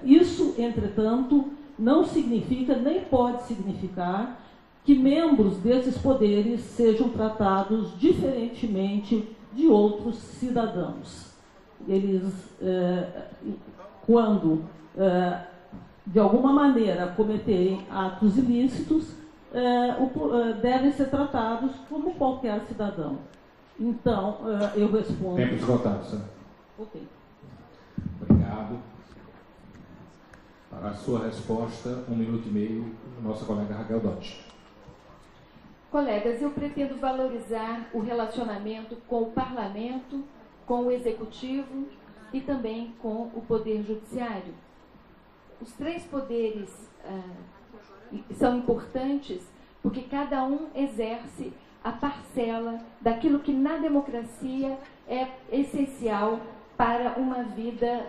Isso, entretanto, não significa, nem pode significar, que membros desses poderes sejam tratados diferentemente de outros cidadãos. Eles, quando, de alguma maneira, cometerem atos ilícitos, devem ser tratados como qualquer cidadão. Então, eu respondo... Tempo esgotado, senhor. Ok. Obrigado. Para a sua resposta, 1 minuto e meio, nossa colega Raquel Dodge. Colegas, eu pretendo valorizar o relacionamento com o Parlamento, com o Executivo e também com o Poder Judiciário. Os três poderes são importantes porque cada um exerce a parcela daquilo que na democracia é essencial para uma vida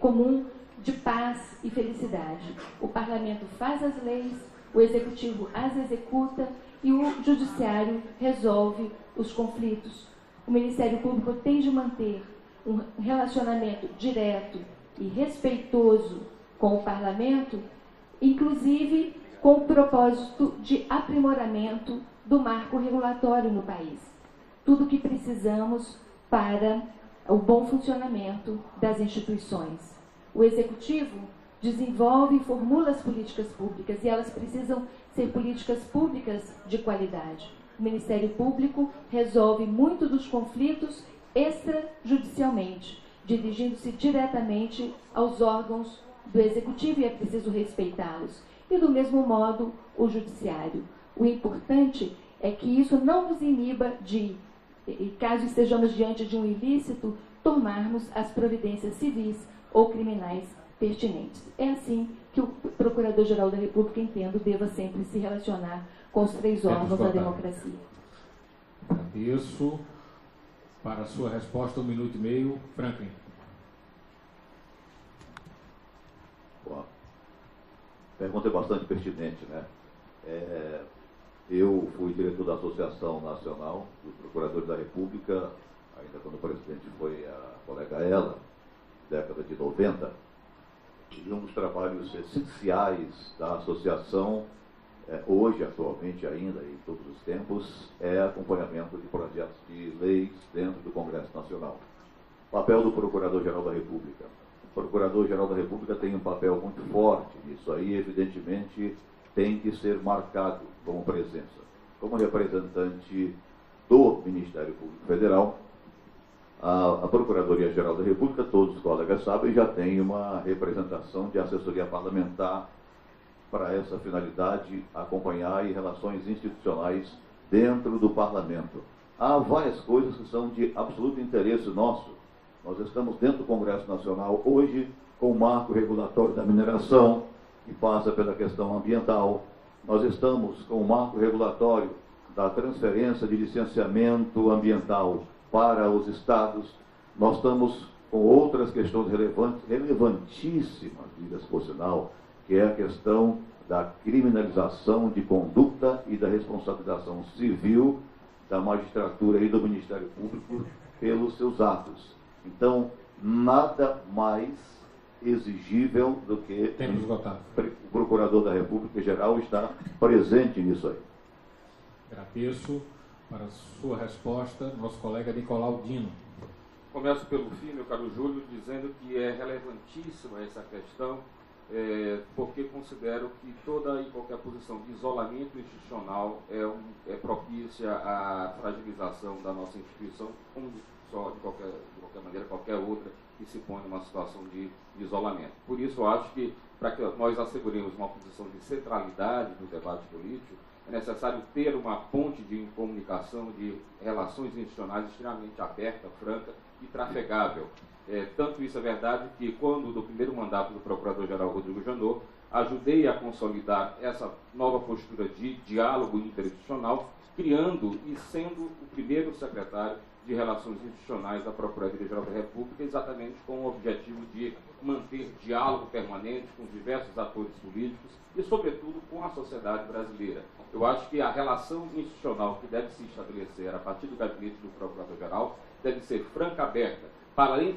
comum de paz e felicidade. O Parlamento faz as leis, o Executivo as executa e o Judiciário resolve os conflitos. O Ministério Público tem de manter um relacionamento direto e respeitoso com o Parlamento, inclusive com o propósito de aprimoramento do marco regulatório no país. Tudo o que precisamos para o bom funcionamento das instituições. O Executivo desenvolve e formula as políticas públicas e elas precisam ser políticas públicas de qualidade. O Ministério Público resolve muito dos conflitos extrajudicialmente, dirigindo-se diretamente aos órgãos do Executivo e é preciso respeitá-los. E do mesmo modo, o Judiciário. O importante é que isso não nos iniba de, caso estejamos diante de um ilícito, tomarmos as providências civis ou criminais pertinentes. É assim que o Procurador-Geral da República, entendo, deva sempre se relacionar com os três órgãos da democracia. Agradeço. Para a sua resposta, 1 minuto e meio, Franklin. Bom, a pergunta é bastante pertinente, né? Eu fui diretor da Associação Nacional dos Procuradores da República, ainda quando o presidente foi a colega Ela, década de 90, e um dos trabalhos essenciais da associação, hoje, atualmente ainda, em todos os tempos, é acompanhamento de projetos de leis dentro do Congresso Nacional. Papel do Procurador-Geral da República. O Procurador-Geral da República tem um papel muito forte nisso aí, evidentemente, tem que ser marcado como presença. Como representante do Ministério Público Federal, a Procuradoria-Geral da República, todos os colegas sabem, já tem uma representação de assessoria parlamentar para essa finalidade, acompanhar e relações institucionais dentro do Parlamento. Há várias coisas que são de absoluto interesse nosso. Nós estamos dentro do Congresso Nacional hoje com o marco regulatório da mineração, que passa pela questão ambiental. Nós estamos com o marco regulatório da transferência de licenciamento ambiental para os estados. Nós estamos com outras questões relevantes, relevantíssimas, diga-se por sinal, que é a questão da criminalização de conduta e da responsabilização civil da magistratura e do Ministério Público pelos seus atos. Então, nada mais exigível do que o Procurador da República Geral estar presente nisso aí. Agradeço. Para a sua resposta, nosso colega Nicolau Dino. Começo pelo fim, meu caro Júlio, dizendo que é relevantíssima essa questão, porque considero que toda e qualquer posição de isolamento institucional é propícia à fragilização da nossa instituição, como só de qualquer maneira, qualquer outra que se põe numa situação de isolamento. Por isso, eu acho que, para que nós asseguremos uma posição de centralidade no debate político, é necessário ter uma ponte de comunicação, de relações institucionais extremamente aberta, franca e trafegável. Tanto isso é verdade que, quando do primeiro mandato do Procurador-Geral Rodrigo Janot, ajudei a consolidar essa nova postura de diálogo interinstitucional, criando e sendo o primeiro secretário de Relações Institucionais da Procuradoria-Geral da República, exatamente com o objetivo de manter diálogo permanente com diversos atores políticos e, sobretudo, com a sociedade brasileira. Eu acho que a relação institucional que deve se estabelecer a partir do gabinete do Procurador-Geral deve ser franca, aberta,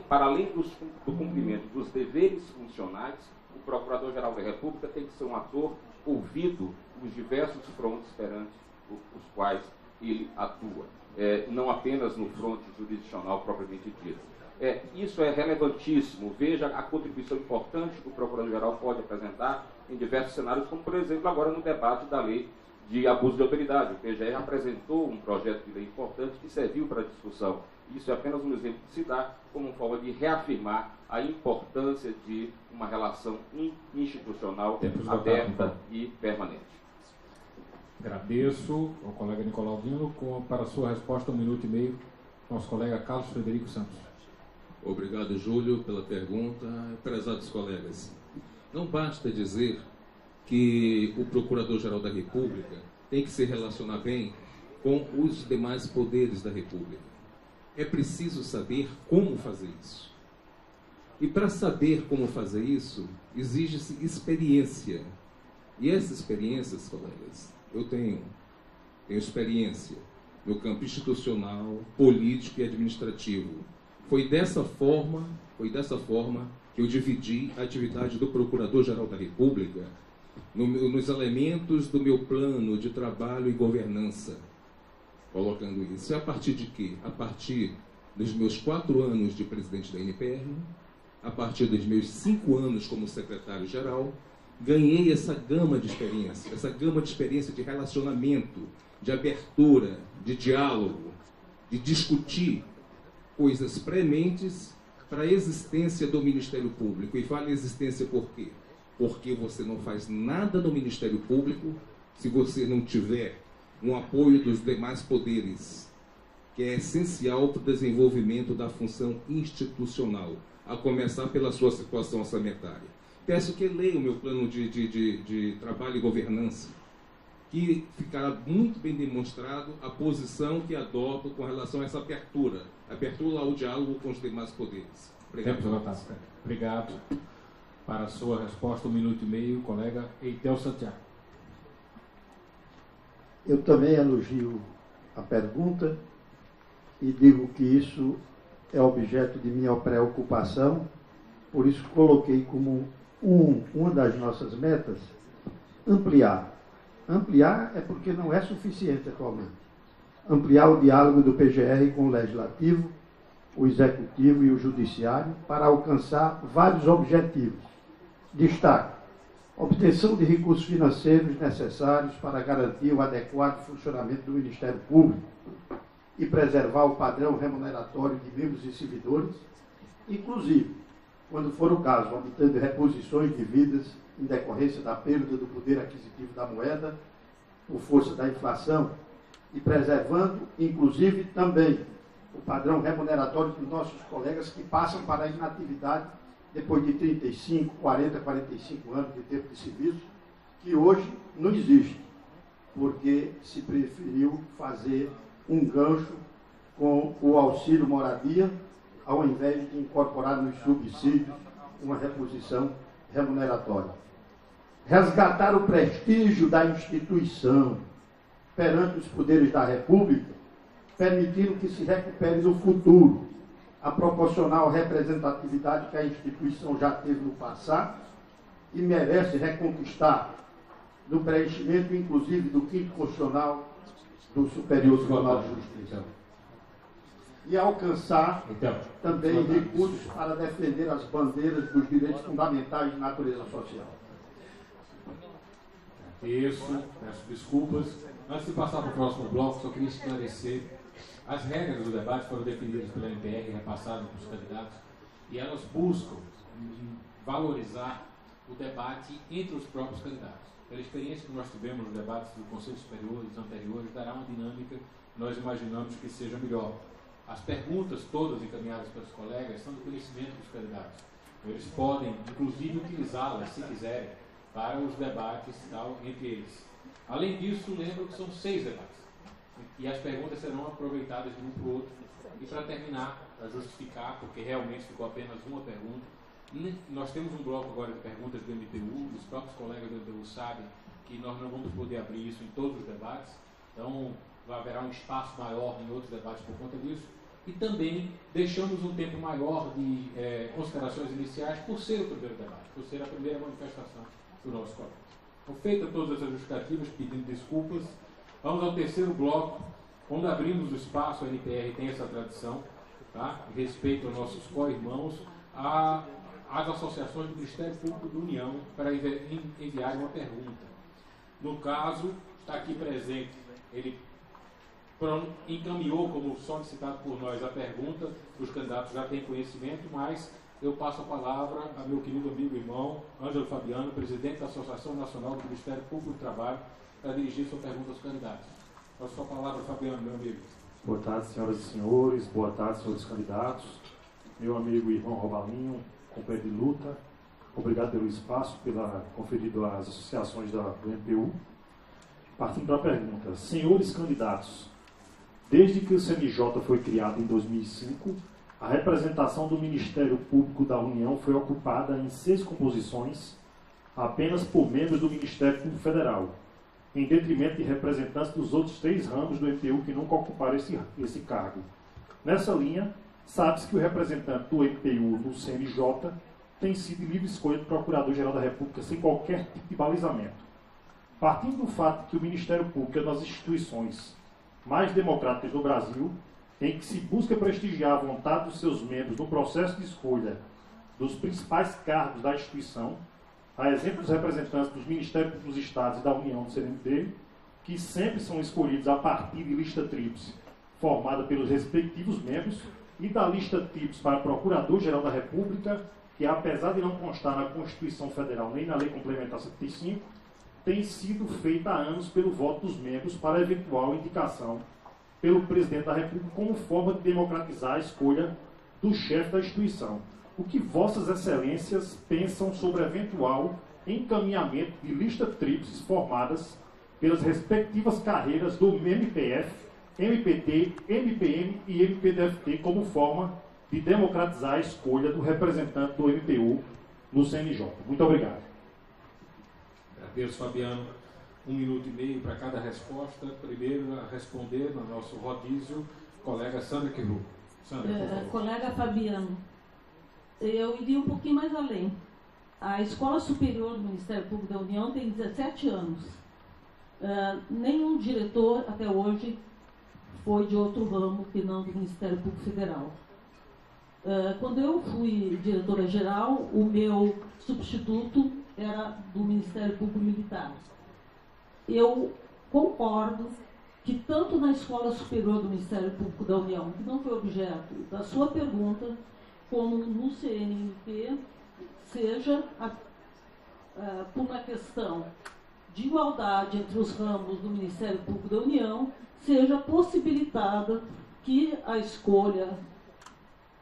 para além do cumprimento dos deveres funcionais, o Procurador-Geral da República tem que ser um ator ouvido nos diversos frontes perante os quais ele atua, não apenas no fronte jurisdicional propriamente dito. Isso é relevantíssimo. Veja a contribuição importante que o Procurador-Geral pode apresentar em diversos cenários, como, por exemplo, agora no debate da lei de abuso de autoridade. O PGR apresentou um projeto de lei importante que serviu para a discussão. Isso é apenas um exemplo que se dá como uma forma de reafirmar a importância de uma relação institucional aberta e permanente. Agradeço ao colega Nicolau para a sua resposta, 1 minuto e meio, nosso colega Carlos Frederico Santos. Obrigado, Júlio, pela pergunta. Prezados colegas, não basta dizer que o Procurador-Geral da República tem que se relacionar bem com os demais poderes da República. É preciso saber como fazer isso. E para saber como fazer isso, exige-se experiência. E essas experiências, colegas, eu tenho experiência no campo institucional, político e administrativo. Foi dessa forma que eu dividi a atividade do Procurador-Geral da República nos elementos do meu plano de trabalho e governança. Colocando isso. A partir de quê? A partir dos meus 4 anos de presidente da NPR, a partir dos meus 5 anos como secretário-geral, ganhei essa gama de experiência de relacionamento, de abertura, de diálogo, de discutir coisas prementes para a existência do Ministério Público. E falo existência por quê? Porque você não faz nada no Ministério Público se você não tiver um apoio dos demais poderes, que é essencial para o desenvolvimento da função institucional, a começar pela sua situação orçamentária. Peço que leia o meu plano de trabalho e governança, que ficará muito bem demonstrado a posição que adoto com relação a essa abertura ao diálogo com os demais poderes. Obrigado. Obrigado. Para a sua resposta, 1 minuto e meio, colega Eitel Santiago. Eu também elogio a pergunta e digo que isso é objeto de minha preocupação, por isso coloquei como uma das nossas metas ampliar. Ampliar é porque não é suficiente atualmente. Ampliar o diálogo do PGR com o Legislativo, o Executivo e o Judiciário para alcançar vários objetivos. Destaque: obtenção de recursos financeiros necessários para garantir o adequado funcionamento do Ministério Público e preservar o padrão remuneratório de membros e servidores, inclusive, quando for o caso, obtendo reposições devidas em decorrência da perda do poder aquisitivo da moeda por força da inflação e preservando, inclusive, também o padrão remuneratório dos nossos colegas que passam para a inatividade depois de 35, 40, 45 anos de tempo de serviço, que hoje não existe, porque se preferiu fazer um gancho com o auxílio moradia, ao invés de incorporar nos subsídios uma reposição remuneratória. Resgatar o prestígio da instituição perante os poderes da República, permitindo que se recupere no futuro a proporcional representatividade que a instituição já teve no passado e merece reconquistar no preenchimento, inclusive, do 5º constitucional do Superior Tribunal de Justiça. E alcançar também recursos para defender as bandeiras dos direitos fundamentais de natureza social. Isso, peço desculpas. Antes de passar para o próximo bloco, só queria esclarecer. As regras do debate foram definidas pela NPR, repassadas para os candidatos, e elas buscam valorizar o debate entre os próprios candidatos. Pela experiência que nós tivemos nos debates do Conselho Superior e dos anteriores, dará uma dinâmica que nós imaginamos que seja melhor. As perguntas todas encaminhadas pelos colegas são do conhecimento dos candidatos. Eles podem, inclusive, utilizá-las, se quiserem, para os debates tal, entre eles. Além disso, lembro que são 6 debates. E as perguntas serão aproveitadas de um para o outro. E para terminar, para justificar, porque realmente ficou apenas uma pergunta, nós temos um bloco agora de perguntas do MPU, os próprios colegas do MPU sabem que nós não vamos poder abrir isso em todos os debates, então haverá um espaço maior em outros debates por conta disso. e também deixamos um tempo maior de considerações iniciais por ser o primeiro debate, por ser a primeira manifestação do nosso colega. Então, feitas todas essas justificativas, pedindo desculpas, vamos ao terceiro bloco, onde abrimos o espaço. A NPR tem essa tradição, tá? Em respeito aos nossos co-irmãos, às associações do Ministério Público da União para enviar uma pergunta. No caso, está aqui presente, ele encaminhou, como solicitado por nós, a pergunta, os candidatos já têm conhecimento, mas eu passo a palavra a meu querido amigo e irmão, Ângelo Fabiano, presidente da Associação Nacional do Ministério Público do Trabalho, para dirigir sua pergunta aos candidatos. A sua palavra, Fabiano, meu amigo. Boa tarde, senhoras e senhores, boa tarde, senhores candidatos, meu amigo e irmão Robalinho, companheiro de luta, obrigado pelo espaço, conferido às associações do MPU. Partindo para a pergunta, senhores candidatos, desde que o CNJ foi criado em 2005, a representação do Ministério Público da União foi ocupada em 6 composições, apenas por membros do Ministério Público Federal, em detrimento de representantes dos outros 3 ramos do MPU que nunca ocuparam esse cargo. Nessa linha, sabe-se que o representante do MPU no CNJ tem sido livre escolha do Procurador-Geral da República sem qualquer tipo de balizamento. Partindo do fato que o Ministério Público é uma das instituições mais democráticas do Brasil, em que se busca prestigiar a vontade dos seus membros no processo de escolha dos principais cargos da instituição, a exemplo dos representantes dos Ministérios dos Estados e da União do CNMP, que sempre são escolhidos a partir de lista tríplice, formada pelos respectivos membros, e da lista tríplice para Procurador-Geral da República, que apesar de não constar na Constituição Federal nem na Lei Complementar 75, tem sido feita há anos pelo voto dos membros para eventual indicação pelo Presidente da República como forma de democratizar a escolha do chefe da instituição. O que Vossas Excelências pensam sobre eventual encaminhamento de listas tríplices formadas pelas respectivas carreiras do MPF, MPT, MPM e MPDFT como forma de democratizar a escolha do representante do MPU no CNJ? Muito obrigado. Agradeço, Fabiano. 1 minuto e meio para cada resposta. Primeiro a responder no nosso rodízio, colega Sandra Quiru. Sandra, colega Fabiano, eu iria um pouquinho mais além. A Escola Superior do Ministério Público da União tem 17 anos. Nenhum diretor até hoje foi de outro ramo que não do Ministério Público Federal. Quando eu fui diretora-geral, o meu substituto era do Ministério Público Militar. Eu concordo que tanto na Escola Superior do Ministério Público da União, que não foi objeto da sua pergunta, como no CNMP, seja por uma questão de igualdade entre os ramos do Ministério Público da União, seja possibilitada que a escolha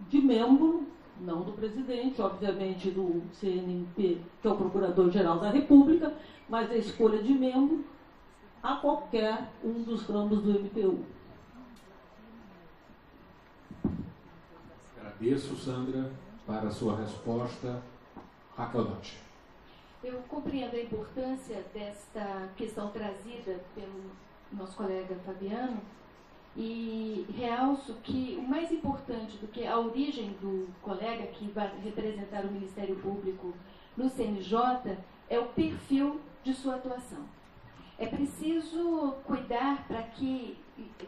de membro, não do presidente, obviamente do CNMP, que é o Procurador-Geral da República, mas a escolha de membro a qualquer um dos ramos do MPU. Agradeço, Sandra, para a sua resposta. Raquel Dante. Eu compreendo a importância desta questão trazida pelo nosso colega Fabiano e realço que o mais importante do que a origem do colega que vai representar o Ministério Público no CNJ é o perfil de sua atuação. É preciso cuidar para que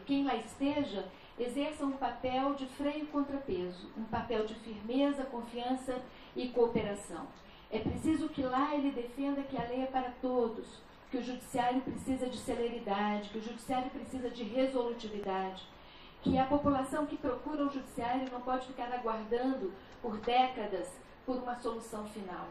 quem lá esteja exerça um papel de freio e contrapeso, um papel de firmeza, confiança e cooperação. É preciso que lá ele defenda que a lei é para todos, que o judiciário precisa de celeridade, que o judiciário precisa de resolutividade, que a população que procura o judiciário não pode ficar aguardando por décadas por uma solução final.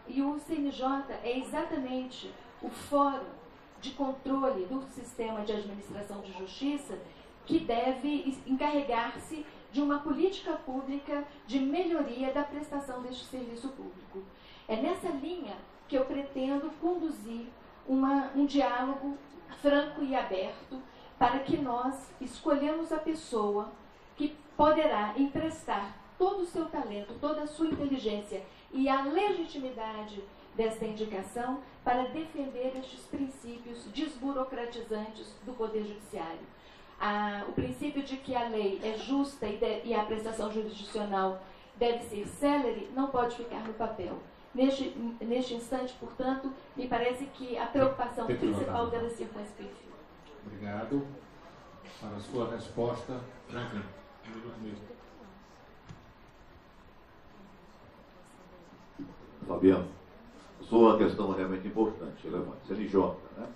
E o CNJ é exatamente o fórum de controle do sistema de administração de justiça que deve encarregar-se de uma política pública de melhoria da prestação deste serviço público. É nessa linha que eu pretendo conduzir um diálogo franco e aberto para que nós escolhamos a pessoa que poderá emprestar todo o seu talento, toda a sua inteligência e a legitimidade desta indicação para defender estes princípios desburocratizantes do Poder Judiciário. o princípio de que a lei é justa e a prestação jurisdicional deve ser célere não pode ficar no papel. Neste instante, portanto, me parece que a preocupação principal deve ser com esse perfil. Obrigado. Para a sua resposta, Franklin, um minuto e meio. Fabiano, sua questão realmente importante, relevante. CNJ, né?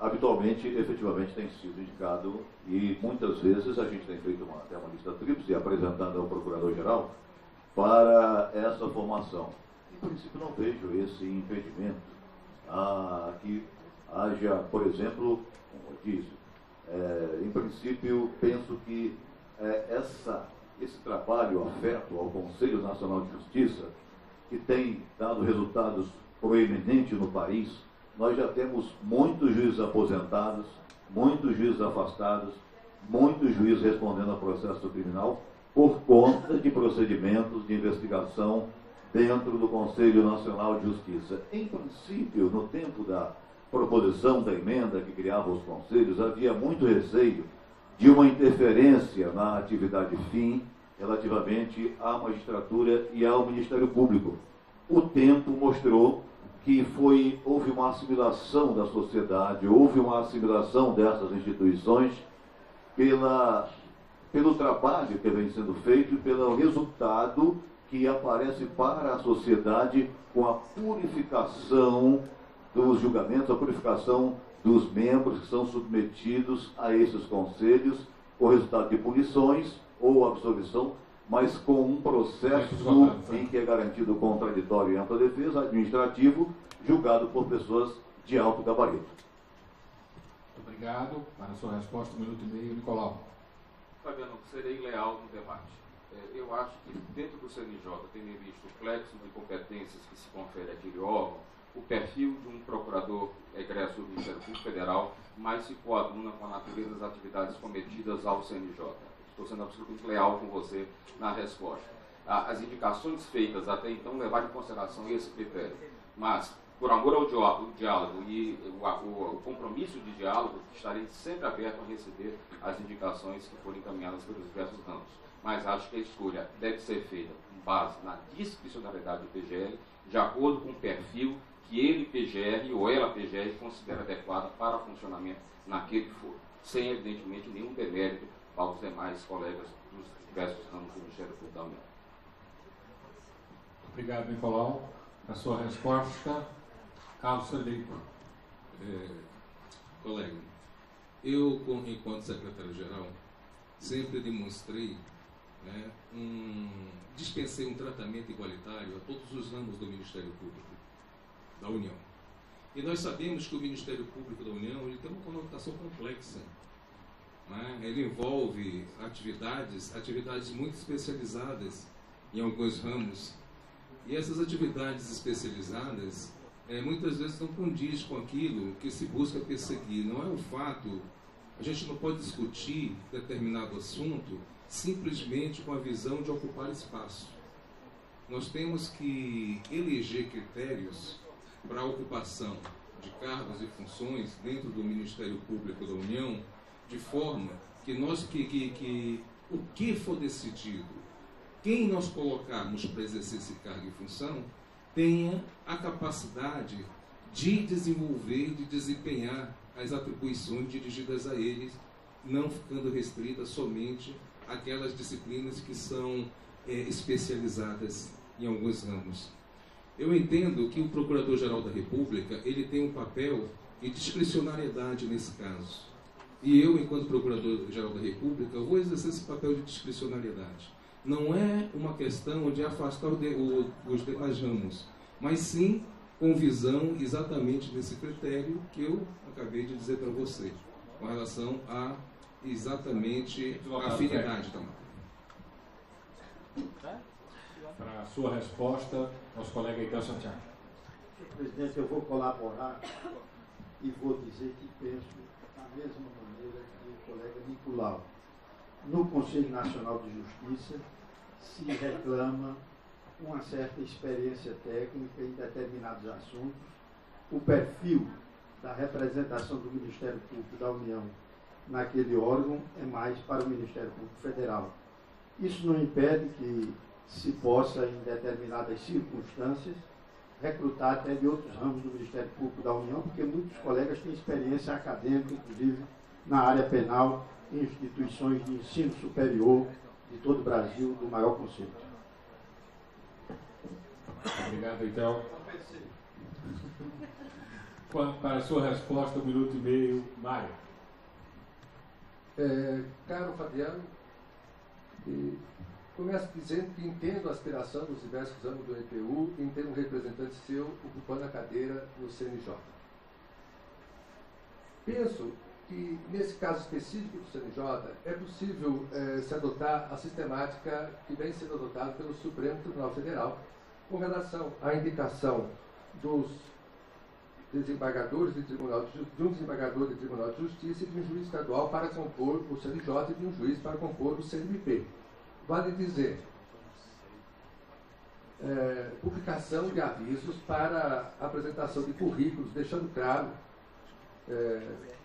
Habitualmente, efetivamente, tem sido indicado e muitas vezes a gente tem feito até uma lista tríplice e apresentando ao Procurador-Geral para essa formação. Em princípio, não vejo esse impedimento que haja, por exemplo, um rodízio. Em princípio, penso que esse trabalho afeto ao Conselho Nacional de Justiça, que tem dado resultados proeminentes no país. Nós já temos muitos juízes aposentados, muitos juízes afastados, muitos juízes respondendo a processo criminal por conta de procedimentos de investigação dentro do Conselho Nacional de Justiça. Em princípio, no tempo da proposição da emenda que criava os conselhos, havia muito receio de uma interferência na atividade fim relativamente à magistratura e ao Ministério Público. O tempo mostrou que houve uma assimilação da sociedade, houve uma assimilação dessas instituições pelo trabalho que vem sendo feito e pelo resultado que aparece para a sociedade com a purificação dos julgamentos, a purificação dos membros que são submetidos a esses conselhos, com resultado de punições ou absolvição, mas com um processo em que é garantido o contraditório e ampla defesa administrativo, julgado por pessoas de alto gabarito. Muito obrigado. Para a sua resposta, 1 minuto e meio, Nicolau. Fabiano, serei leal no debate. Eu acho que dentro do CNJ, tendo visto o plexo de competências que se confere àquele órgão, o perfil de um procurador egresso do Ministério Público Federal mais se coaduna com a natureza das atividades cometidas ao CNJ. Estou sendo absolutamente leal com você na resposta. As indicações feitas até então levaram em consideração esse critério, mas, por amor ao diálogo e o compromisso de diálogo, estarei sempre aberto a receber as indicações que forem encaminhadas pelos diversos ramos. Mas acho que a escolha deve ser feita com base na discricionalidade do PGR, de acordo com o perfil que ele, PGR, ou ela, PGR, considera adequado para o funcionamento naquele foro, sem, evidentemente, nenhum demérito aos demais colegas dos diversos ramos do Ministério Público da União. Obrigado, Nicolau. A sua resposta, Carlos Frederico. Colega, eu, enquanto secretário-geral, sempre demonstrei, dispensei um tratamento igualitário a todos os ramos do Ministério Público da União. E nós sabemos que o Ministério Público da União ele tem uma conotação complexa. Ele envolve atividades muito especializadas em alguns ramos. E essas atividades especializadas muitas vezes não condiz com aquilo que se busca perseguir. Não é um fato, a gente não pode discutir determinado assunto simplesmente com a visão de ocupar espaço. Nós temos que eleger critérios para a ocupação de cargos e funções dentro do Ministério Público da União, de forma que o que for decidido, quem nós colocarmos para exercer esse cargo e função, tenha a capacidade de desenvolver, de desempenhar as atribuições dirigidas a eles, não ficando restrita somente àquelas disciplinas que são especializadas em alguns ramos. Eu entendo que o Procurador-Geral da República ele tem um papel de discricionariedade nesse caso. E eu, enquanto Procurador-Geral da República, vou exercer esse papel de discricionariedade. Não é uma questão de afastar os demais ramos, mas sim com visão exatamente desse critério que eu acabei de dizer para você, com relação a exatamente a afinidade da marca. Para a sua resposta, nosso colega Heitor Santiago. Senhor presidente, eu vou colaborar e vou dizer que penso da mesma maneira que o colega Nicolau. No Conselho Nacional de Justiça se reclama uma certa experiência técnica em determinados assuntos. O perfil da representação do Ministério Público da União naquele órgão é mais para o Ministério Público Federal. Isso não impede que se possa, em determinadas circunstâncias, recrutar até de outros ramos do Ministério Público da União, porque muitos colegas têm experiência acadêmica, inclusive na área penal, em instituições de ensino superior de todo o Brasil, do maior conceito. Obrigado, então. Para a sua resposta, 1 minuto e meio, Mário. Caro Fabiano, começo dizendo que entendo a aspiração dos diversos âmbitos do MPU em ter um representante seu ocupando a cadeira no CNJ. Penso que, nesse caso específico do CNJ, é possível se adotar a sistemática que vem sendo adotada pelo Supremo Tribunal Federal com relação à indicação dos desembargadores de um desembargador de Tribunal de Justiça e de um juiz estadual para compor o CNJ e de um juiz para compor o CNMP. Vale dizer, publicação de avisos para apresentação de currículos, deixando claro,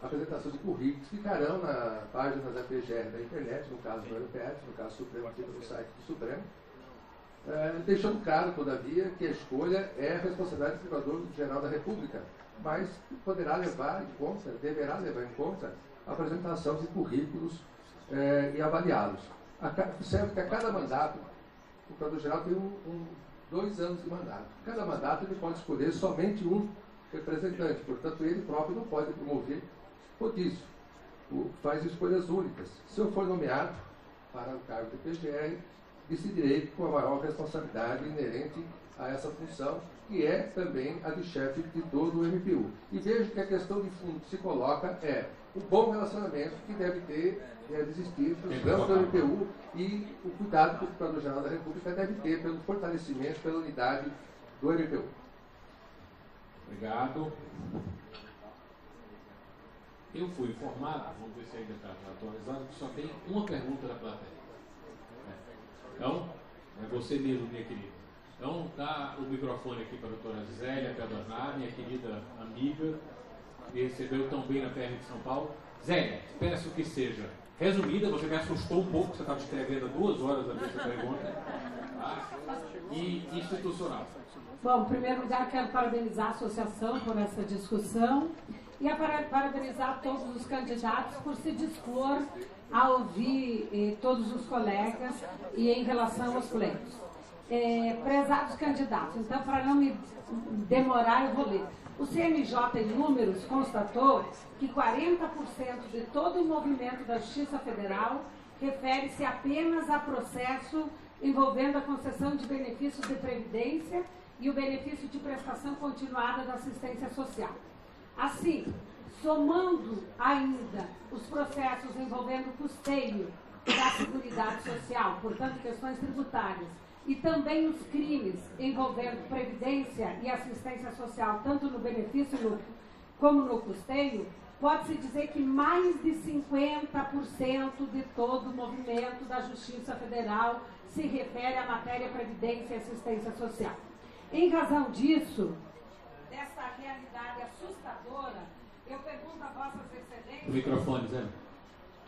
apresentação de currículos ficarão na página da PGR da internet, no caso do MPF, no caso Supremo, aqui no site do Supremo, deixando claro, todavia, que a escolha é a responsabilidade do Procurador-Geral da República, mas poderá levar em conta, deverá levar em conta a apresentação de currículos e avaliá-los. Observe que a cada mandato, o Procurador-Geral tem 2 anos de mandato. Cada mandato ele pode escolher somente um representante, portanto ele próprio não pode promover rodízio, faz escolhas únicas. Se eu for nomeado para o cargo do PGR, decidirei com a maior responsabilidade inerente a essa função, que é também a de chefe de todo o MPU. E vejo que a questão de fundo que se coloca é o bom relacionamento que deve existir entre os ramos do MPU e o cuidado que o Procurador-Geral da República deve ter pelo fortalecimento, pela unidade do MPU. Obrigado. Eu fui informado, vamos ver se ainda está atualizado, que só tem uma pergunta da plateia. Então, é você mesmo, minha querida. Então, dá o microfone aqui para a doutora Zélia Pedornar, minha querida amiga, que recebeu tão bem na PR de São Paulo. Zélia, peço que seja resumida, você me assustou um pouco, você estava escrevendo há 2 horas a minha pergunta, tá? E institucional. Bom, em primeiro lugar, quero parabenizar a associação por essa discussão e parabenizar todos os candidatos por se dispor a ouvir todos os colegas e em relação aos pleitos. Prezados candidatos, então, para não me demorar, eu vou ler. O CNJ, em números, constatou que 40% de todo o movimento da Justiça Federal refere-se apenas a processo envolvendo a concessão de benefícios de previdência e o benefício de prestação continuada da assistência social. Assim, somando ainda os processos envolvendo o custeio da Seguridade Social, portanto, questões tributárias, e também os crimes envolvendo previdência e assistência social, tanto no benefício como no custeio, pode-se dizer que mais de 50% de todo o movimento da Justiça Federal se refere à matéria previdência e assistência social. Em razão disso, dessa realidade assustadora, eu pergunto a Vossas Excelências... O microfone, Zé.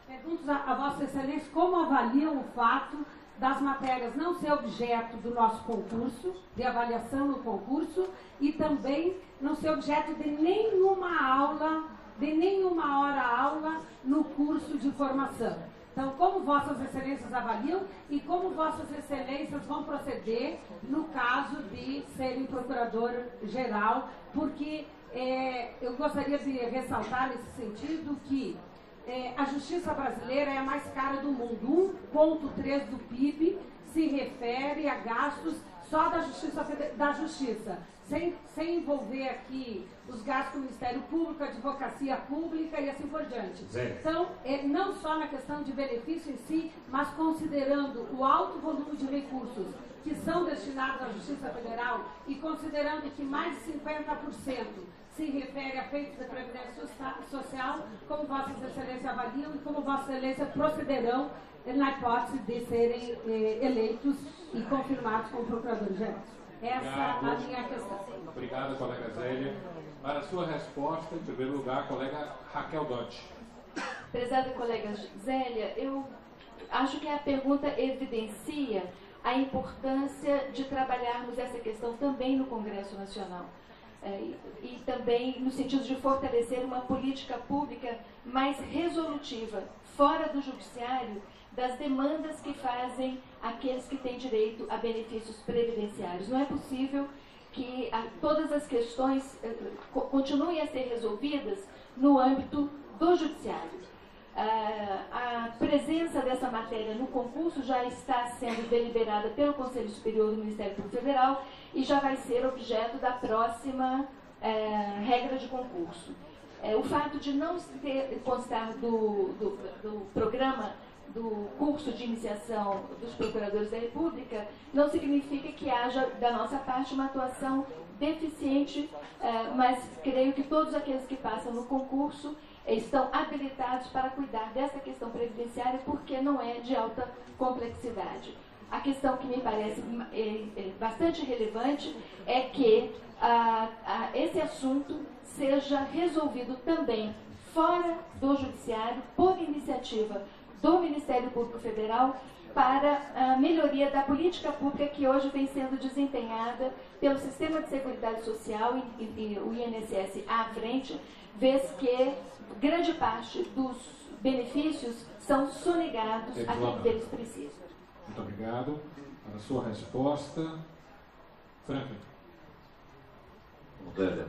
Pergunto a Vossas Excelências como avaliam o fato das matérias não ser objeto do nosso concurso, de avaliação no concurso, e também não ser objeto de nenhuma aula, de nenhuma hora aula no curso de formação. Então, como Vossas Excelências avaliam e como Vossas Excelências vão proceder no caso de serem Procurador-Geral, porque eu gostaria de ressaltar nesse sentido que a justiça brasileira é a mais cara do mundo. 1,3% do PIB se refere a gastos só da justiça, sem envolver aqui os gastos do Ministério Público, Advocacia Pública e assim por diante. Então, não só na questão de benefício em si, mas considerando o alto volume de recursos que são destinados à Justiça Federal e considerando que mais de 50% se refere a feitos de previdência social, como Vossas Excelências avaliam e como Vossas Excelências procederão na hipótese de serem eleitos e confirmados como Procuradores-Gerais. Essa é a minha questão. Obrigado, colega Zélia. Para a sua resposta, em primeiro lugar, a colega Raquel Dodge. Prezada colega Zélia, eu acho que a pergunta evidencia a importância de trabalharmos essa questão também no Congresso Nacional. E também no sentido de fortalecer uma política pública mais resolutiva, fora do judiciário, das demandas que fazem aqueles que têm direito a benefícios previdenciários. Não é possível que todas as questões continuem a ser resolvidas no âmbito do judiciário. A presença dessa matéria no concurso já está sendo deliberada pelo Conselho Superior do Ministério Público Federal e já vai ser objeto da próxima regra de concurso. O fato de não constar do programa do curso de iniciação dos procuradores da República não significa que haja, da nossa parte, uma atuação deficiente, mas creio que todos aqueles que passam no concurso estão habilitados para cuidar dessa questão previdenciária, porque não é de alta complexidade. A questão que me parece bastante relevante é que esse assunto seja resolvido também fora do judiciário, por iniciativa do Ministério Público Federal, para a melhoria da política pública que hoje vem sendo desempenhada pelo Sistema de Seguridade Social e o INSS à frente, vez que grande parte dos benefícios são sonegados a quem deles precisa. Muito obrigado. Para a sua resposta, Franklin. Zélia,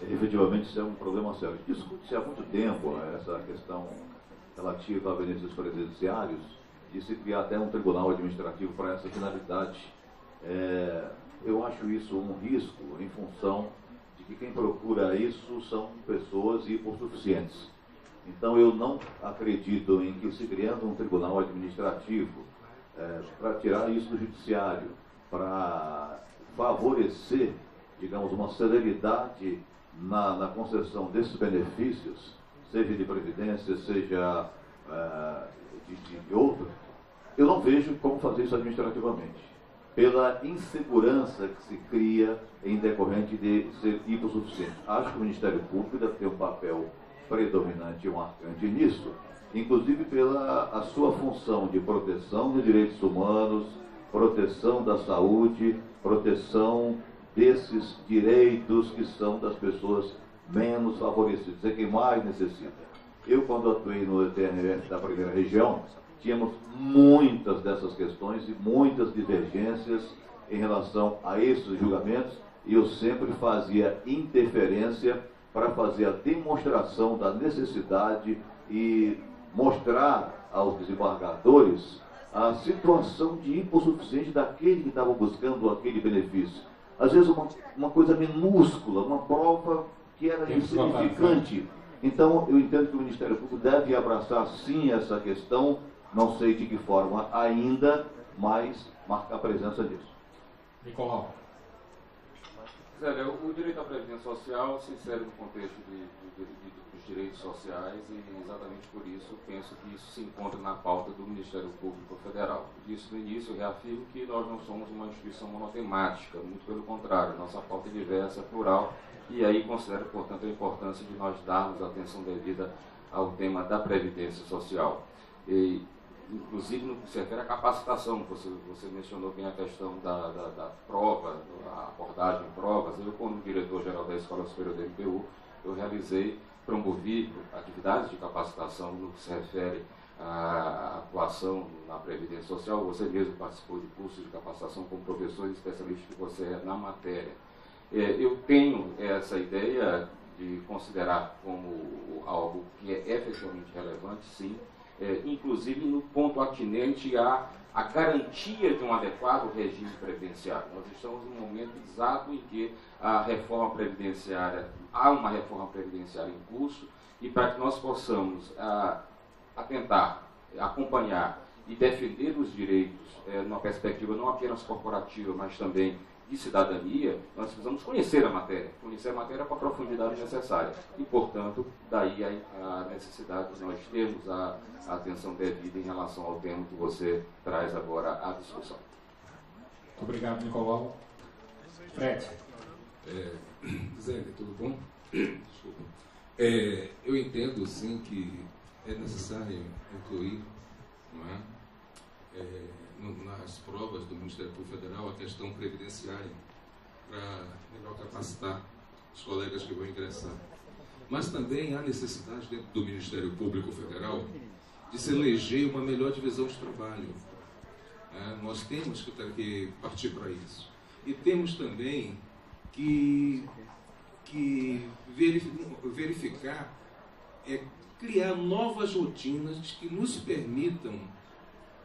efetivamente isso é um problema sério. Discute-se há muito tempo essa questão relativa a benefícios previdenciários e se criar até um tribunal administrativo para essa finalidade. Eu acho isso um risco em função de que quem procura isso são pessoas hipossuficientes. Então eu não acredito em que se criando um tribunal administrativo para tirar isso do judiciário, para favorecer, digamos, uma celeridade na concessão desses benefícios, seja de previdência, seja de outro, eu não vejo como fazer isso administrativamente, pela insegurança que se cria em decorrente de ser hipossuficiente. Acho que o Ministério Público deve ter um papel predominante e marcante nisso, inclusive pela a sua função de proteção dos direitos humanos, proteção da saúde, proteção desses direitos que são das pessoas menos favorecidas, é quem mais necessita. Eu, quando atuei no TRF da primeira região, tínhamos muitas dessas questões e muitas divergências em relação a esses julgamentos, e eu sempre fazia interferência para fazer a demonstração da necessidade e mostrar aos desembargadores a situação de hipossuficiente daquele que estava buscando aquele benefício. Às vezes uma coisa minúscula, uma prova que era insignificante. Então, eu entendo que o Ministério Público deve abraçar, sim, essa questão, não sei de que forma ainda, mas marcar presença nisso. Nicolau. Zélia, o direito à previdência social se insere no contexto dos direitos sociais e exatamente por isso penso que isso se encontra na pauta do Ministério Público Federal. Disse no início, eu reafirmo que nós não somos uma instituição monotemática, muito pelo contrário, nossa pauta é diversa, plural, e aí considero, portanto, a importância de nós darmos atenção devida ao tema da previdência social. E, inclusive no que se refere à capacitação, você mencionou bem a questão da prova, a abordagem em provas. Eu, como diretor-geral da Escola Superior da MPU, eu promovi atividades de capacitação no que se refere à atuação na Previdência Social. Você mesmo participou de cursos de capacitação como professor e especialista que você é na matéria. Eu tenho essa ideia de considerar como algo que é efetivamente relevante, sim, inclusive no ponto atinente à garantia de um adequado regime previdenciário. Nós estamos num momento exato em que há uma reforma previdenciária em curso, e para que nós possamos atentar, acompanhar e defender os direitos numa perspectiva não apenas corporativa, mas também de cidadania, nós precisamos conhecer a matéria com a profundidade necessária. E, portanto, daí a necessidade de nós termos a atenção devida em relação ao tema que você traz agora à discussão. Muito obrigado, Nicolau. Fred. Zé, tudo bom? Desculpa. Eu entendo, sim, que é necessário incluir, não é? Nas provas do Ministério Público Federal a questão previdenciária para melhor capacitar os colegas que vão ingressar. Mas também há necessidade dentro do Ministério Público Federal de se eleger uma melhor divisão de trabalho. Nós temos que partir para isso. E temos também que verificar, criar novas rotinas que nos permitam,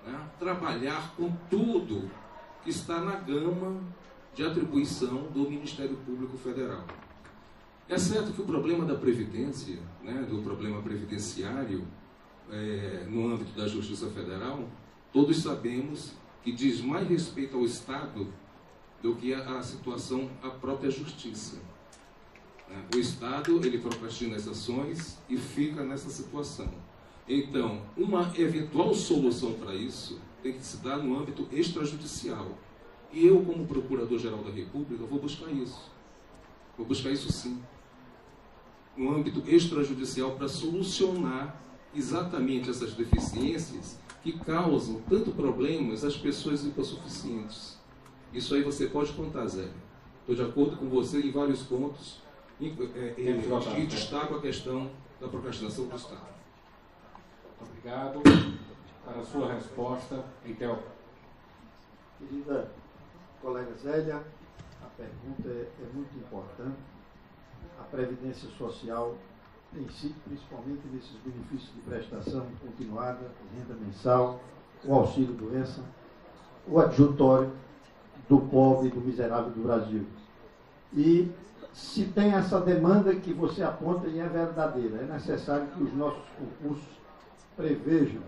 né, trabalhar com tudo que está na gama de atribuição do Ministério Público Federal. É certo que o problema da Previdência, né, do problema previdenciário, no âmbito da Justiça Federal, todos sabemos que diz mais respeito ao Estado do que a situação, a própria Justiça. O Estado, ele procrastina as ações e fica nessa situação. Então, uma eventual solução para isso tem que se dar no âmbito extrajudicial. E eu, como Procurador-Geral da República, vou buscar isso. Vou buscar isso sim. No âmbito extrajudicial para solucionar exatamente essas deficiências que causam tanto problemas às pessoas hipossuficientes. Isso aí você pode contar, Zé. Estou de acordo com você em vários pontos e destaco a questão da procrastinação do Estado. Obrigado. Para a sua resposta, Eitel. Querida colega Zélia, a pergunta é muito importante. A Previdência Social tem sido, principalmente nesses benefícios de prestação continuada, renda mensal, o auxílio-doença, o adjutório do pobre e do miserável do Brasil. E se tem essa demanda que você aponta e é verdadeira, é necessário que os nossos concursos prevejam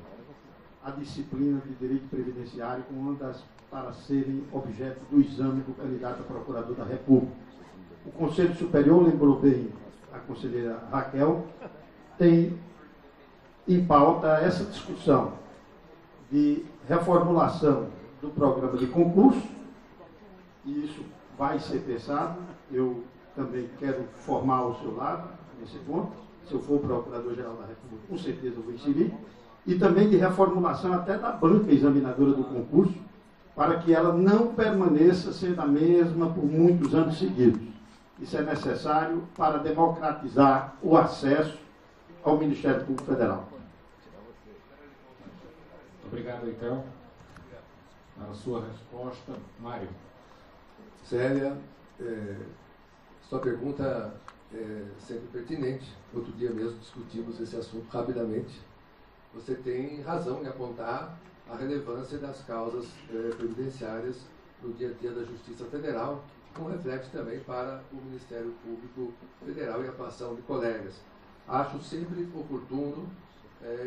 a disciplina de direito previdenciário como uma das para serem objeto do exame do candidato a procurador da República. O Conselho Superior, lembrou bem a conselheira Raquel, tem em pauta essa discussão de reformulação do programa de concurso, e isso vai ser pensado. Eu também quero formar ao seu lado nesse ponto. Se eu for Procurador-Geral da República, com certeza eu vou inserir. E também de reformulação até da banca examinadora do concurso, para que ela não permaneça sendo a mesma por muitos anos seguidos. Isso é necessário para democratizar o acesso ao Ministério Público Federal. Obrigado, então. Para a sua resposta, Mário. Célia, sua pergunta é sempre pertinente. Outro dia mesmo discutimos esse assunto rapidamente. Você tem razão em apontar a relevância das causas previdenciárias no dia a dia da Justiça Federal, com reflexo também para o Ministério Público Federal e a atuação de colegas. Acho sempre oportuno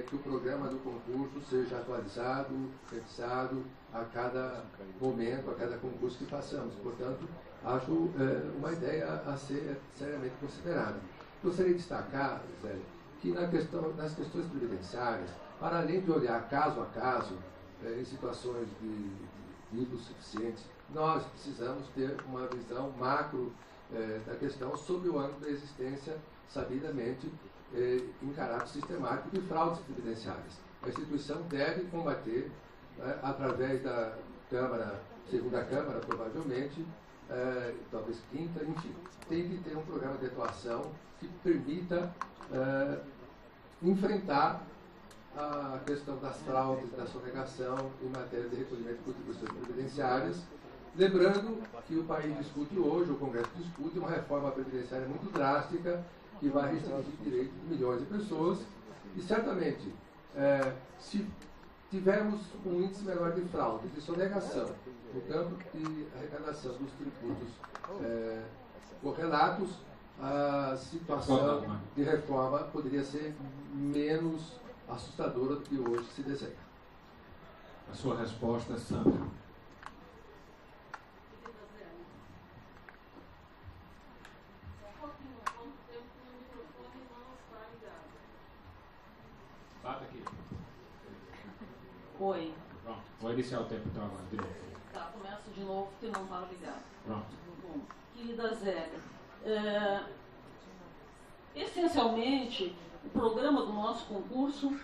que o programa do concurso seja atualizado, revisado a cada momento, a cada concurso que passamos. Portanto, acho uma ideia a ser seriamente considerada. Gostaria de destacar, Zé, que nas questões previdenciárias, para além de olhar caso a caso, em situações de hipossuficientes, nós precisamos ter uma visão macro da questão sob o ângulo da existência, sabidamente, em caráter sistemático, de fraudes previdenciárias. A instituição deve combater, através da Câmara, segunda Câmara, provavelmente, talvez quinta, enfim, tem que ter um programa de atuação que permita enfrentar a questão das fraudes, da sonegação em matéria de recolhimento de contribuições previdenciárias. Lembrando que o país discute hoje, o Congresso discute uma reforma previdenciária muito drástica que vai restringir direitos de milhões de pessoas e certamente, se tivermos um índice menor de fraude, de sonegação, no campo de arrecadação dos tributos correlatos, a situação de reforma poderia ser menos assustadora do que hoje se desenha. A sua resposta, Sandra. Bata aqui. Oi. Pronto. Vou iniciar o tempo então agora, de novo. Tá, começa de novo porque não estava ligado. Pronto. Bom. querida Zélia. Essencialmente, o programa do nosso concurso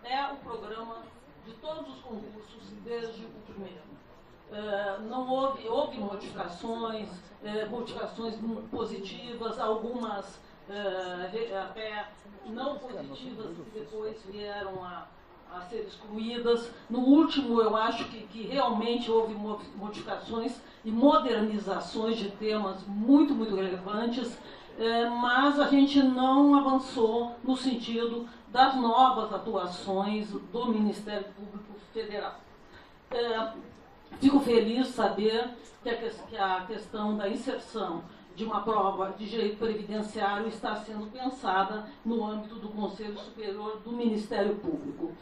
é o programa de todos os concursos desde o primeiro. Não houve modificações positivas, algumas até não positivas que depois vieram a ser excluídas. No último, eu acho que realmente houve modificações e modernizações de temas muito, muito relevantes, mas a gente não avançou no sentido das novas atuações do Ministério Público Federal. Fico feliz de saber que a questão da inserção de uma prova de direito previdenciário está sendo pensada no âmbito do Conselho Superior do Ministério Público.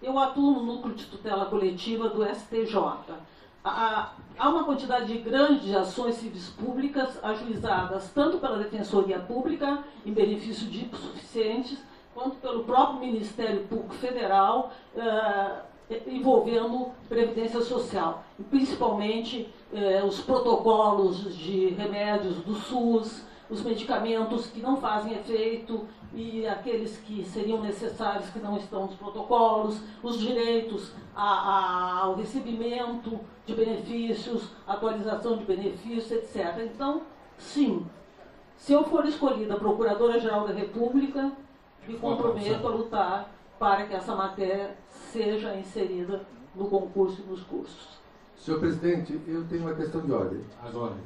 Eu atuo no núcleo de tutela coletiva do STJ. Há uma quantidade grande de ações civis públicas ajuizadas tanto pela Defensoria Pública, em benefício de hipossuficientes, quanto pelo próprio Ministério Público Federal, envolvendo Previdência Social, e principalmente os protocolos de remédios do SUS, os medicamentos que não fazem efeito e aqueles que seriam necessários que não estão nos protocolos, os direitos ao recebimento de benefícios, atualização de benefícios, etc. Então, sim, se eu for escolhida Procuradora-Geral da República, me comprometo a lutar para que essa matéria seja inserida no concurso e nos cursos. Senhor presidente, eu tenho uma questão de ordem. As ordens.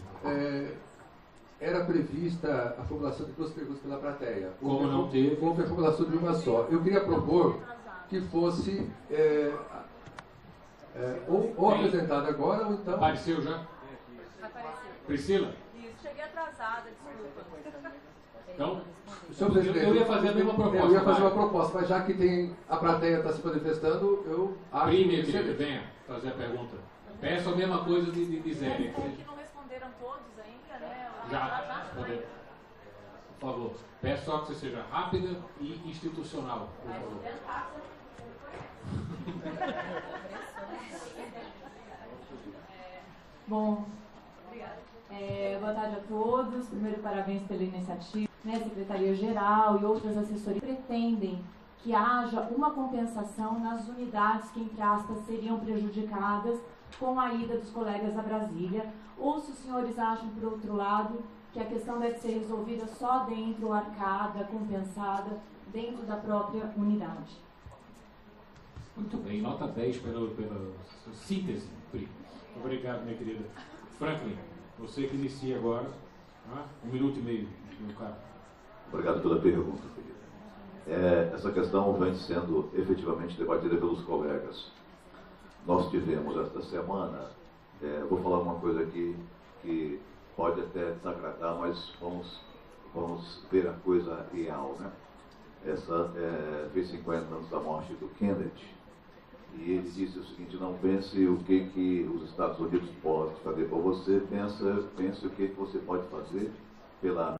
Era prevista a formulação de 2 perguntas pela plateia. Como não teve? Houve a formulação de uma só. Eu queria propor que fosse ou apresentada agora, ou então... Apareceu já? Apareceu. Priscila? Isso, cheguei atrasada, desculpa. Então, Senhor presidente, eu ia fazer a mesma proposta. Eu ia fazer uma proposta, mas já que a plateia está se manifestando, eu acho Prime, que... venha fazer a pergunta. Peço a mesma coisa de Zélia. Que não responderam todos ainda, né? Já responderam. Por favor, peço só que você seja rápida e institucional, por favor. Bom, boa tarde a todos. Primeiro, parabéns pela iniciativa. Secretaria-Geral e outras assessorias pretendem que haja uma compensação nas unidades que, entre aspas, seriam prejudicadas com a ida dos colegas a Brasília, ou se os senhores acham, por outro lado, que a questão deve ser resolvida só dentro, arcada, compensada, dentro da própria unidade. Muito bem, nota 10 pela síntese, Pri. Obrigado, minha querida. Franklin, você que inicia agora, 1 minuto e meio, meu caro. Obrigado pela pergunta, Felipe. Essa questão vem sendo efetivamente debatida pelos colegas. Nós tivemos esta semana, vou falar uma coisa aqui que pode até desagradar, mas vamos ver a coisa real, né? Fez 50 anos da morte do Kennedy, e ele disse o seguinte: não pense o que os Estados Unidos podem fazer por você, pense o que você pode fazer pela